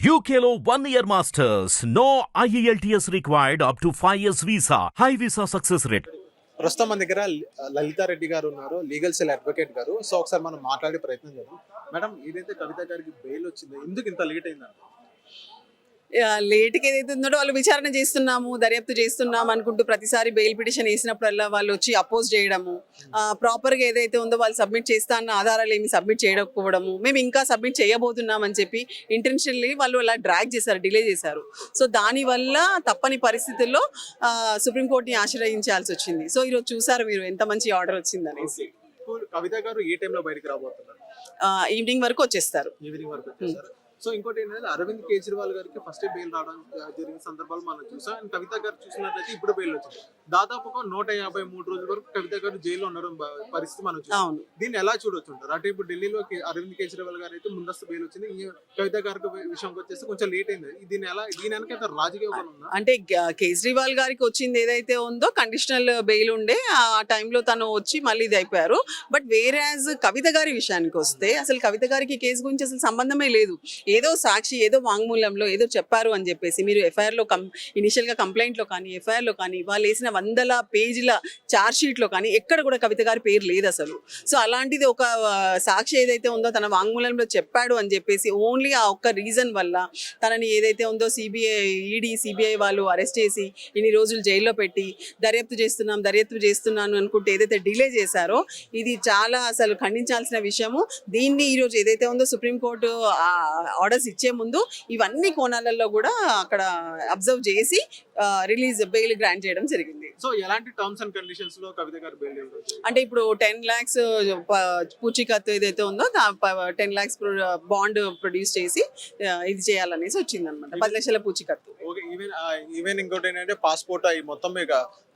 UKLO 1 year masters. No IELTS required up to 5 years visa. High visa success rate. ప్రస్తుతం మన దగ్గర లలితారెడ్డి గారు ఉన్నారు, లీగల్ సెల్ అడ్వకేట్ గారు. సో ఒకసారి మనం మాట్లాడే ప్రయత్నం చేద్దాం. మేడం, ఏదైతే కవిత గారికి బెయిల్ వచ్చిందో ఎందుకు ఇంత లేట్ అయిందంట? లేట్కి ఏదైతే ఉందో వాళ్ళు విచారణ చేస్తున్నాము, దర్యాప్తు చేస్తున్నాము అనుకుంటూ ప్రతిసారి బెయిల్ పిటిషన్ వేసినప్పుడల్లా వాళ్ళు వచ్చి అపోజ్ చేయడము, ప్రాపర్గా ఏదైతే ఉందో వాళ్ళు సబ్మిట్ చేస్తా అన్న ఆధారాలు ఏమి సబ్మిట్ చేయకపోవడము, మేము ఇంకా సబ్మిట్ చేయబోతున్నాం అని చెప్పి ఇంటెన్షనల్లీ వాళ్ళు అలా డ్రాగ్ చేశారు, డిలే చేశారు. సో దానివల్ల తప్పని పరిస్థితుల్లో సుప్రీంకోర్టుని ఆశ్రయించాల్సి వచ్చింది. సో ఈరోజు చూసారు మీరు ఎంత మంచి ఆర్డర్ వచ్చింది అనేసి. కవిత గారు ఏ టైంలో బయటకు రాబోతున్నారు? ఈవినింగ్ వరకు వచ్చేస్తారు. ఈవినింగ్ వరకు వచ్చేస్తారు. సో ఇంకోటి ఏంటంటే అరవింద్ కేజ్రీవాల్ గారికి ఫస్ట్ బెయిల్ రావడం జరిగిన సందర్భాలు మనం చూసాం. అండ్ కవిత గారు చూసినట్లయితే ఇప్పుడు బెయిల్ వచ్చింది. దాదాపుగా 153 రోజుల వరకు కవిత గారు జైల్లో ఉండడం పరిస్థితి మనం చూసాం. దీన్ని ఎలా చూడొచ్చు అంటారు? అంటే ఇప్పుడు ఢిల్లీలో అరవింద్ కేజ్రీవాల్ గారు అయితే ముందస్తు బెయిల్ వచ్చింది, కవిత గారికి విషయంకి వచ్చేసి కొంచెం లేట్ అయింది. దీని వెనక రాజకీయ ఉందా? అంటే కేజ్రీవాల్ గారికి వచ్చింది ఏదైతే ఉందో కండిషనల్ బెయిల్ ఉండే ఆ టైంలో తను వచ్చి మళ్ళీ ఇది అయిపోయారు. బట్ వేరేజ్ కవిత గారి విషయానికి వస్తే అసలు కవిత గారికి కేసు గురించి అసలు సంబంధమే లేదు. ఏదో సాక్షి ఏదో వాంగ్మూలంలో ఏదో చెప్పారు అని చెప్పేసి మీరు ఎఫ్ఐఆర్లో ఇనిషియల్గా కంప్లైంట్లో కానీ ఎఫ్ఐఆర్లో కానీ వాళ్ళు వేసిన 100 పేజీల ఛార్జ్ షీట్లో కానీ ఎక్కడ కూడా కవిత గారి పేరు లేదు అసలు. సో అలాంటిది ఒక సాక్షి ఏదైతే ఉందో తన వాంగ్మూలంలో చెప్పాడు అని చెప్పేసి ఓన్లీ ఆ ఒక్క రీజన్ వల్ల తనని ఏదైతే ఉందో సిబిఐ వాళ్ళు అరెస్ట్ చేసి ఇన్ని రోజులు జైల్లో పెట్టి దర్యాప్తు చేస్తున్నాను అనుకుంటే ఏదైతే డిలే చేశారో ఇది చాలా అసలు ఖండించాల్సిన విషయము. దీన్ని ఈరోజు ఏదైతే ఉందో సుప్రీంకోర్టు ఆర్డర్స్ ఇచ్చే ముందు ఇవన్నీ కోణాలలో కూడా అక్కడ అబ్జర్వ్ చేసి బెయిల్ గ్రాంట్ చేయడం జరిగింది. సో ఎలాంటి టర్మ్స్ అండ్ కండిషన్స్ లో కవిత గారు బెయిల్ అంటే ఇప్పుడు 10 lakhs పూచీకత్తు ఏదైతే ఉందో 10 lakhs బాండ్ ప్రొడ్యూస్ చేసి ఇది చేయాలనేసి వచ్చింది అనమాట. 10 లక్షల పూచీకత్తు. ఈవెన్ ఇంకోటి ఏంటంటే పాస్పోర్ట్ అవి మొత్తం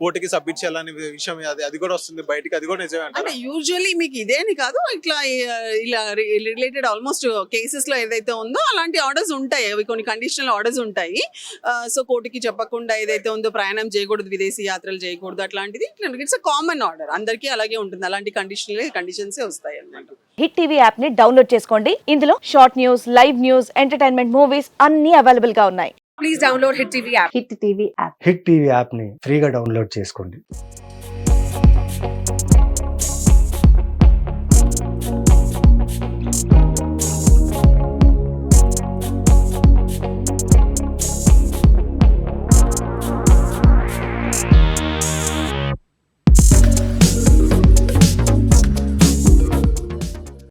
కోర్టుకి సబ్మిట్ చేయాలనే విషయం అది కూడా వస్తుంది బయటికి. అది కూడా నిజమే అంటే యూజువల్లీ మీకు ఇదే అని కాదు, ఇలా రిలేటెడ్ ఆల్మోస్ట్ కేసెస్ లో ఏదైతే ఉందో అలాంటి ఆర్డర్స్ ఉంటాయి. అవి కొన్ని కండిషనల్ ఆర్డర్స్ ఉంటాయి. సో కోర్టుకి చెప్పకుండా ఏదైతే ఉందో ప్రయాణం చేయకూడదు, విదేశీ యాత్రలు చేయకూడదు, అట్లాంటిది ఇట్స్ కామన్ ఆర్డర్. అందరికీ అలాగే ఉంటుంది. అలాంటి కండిషన్స్ వస్తాయి అన్నమాట. హిట్ టీవీ యాప్ ని డౌన్లోడ్ చేసుకోండి. ఇందులో short news, live news, entertainment movies అన్ని అవైలబుల్ గా ఉన్నాయి. Please download Hit TV app. Hit TV app hit TV app ని ఫ్రీగా డౌన్లోడ్ చేసుకోండి.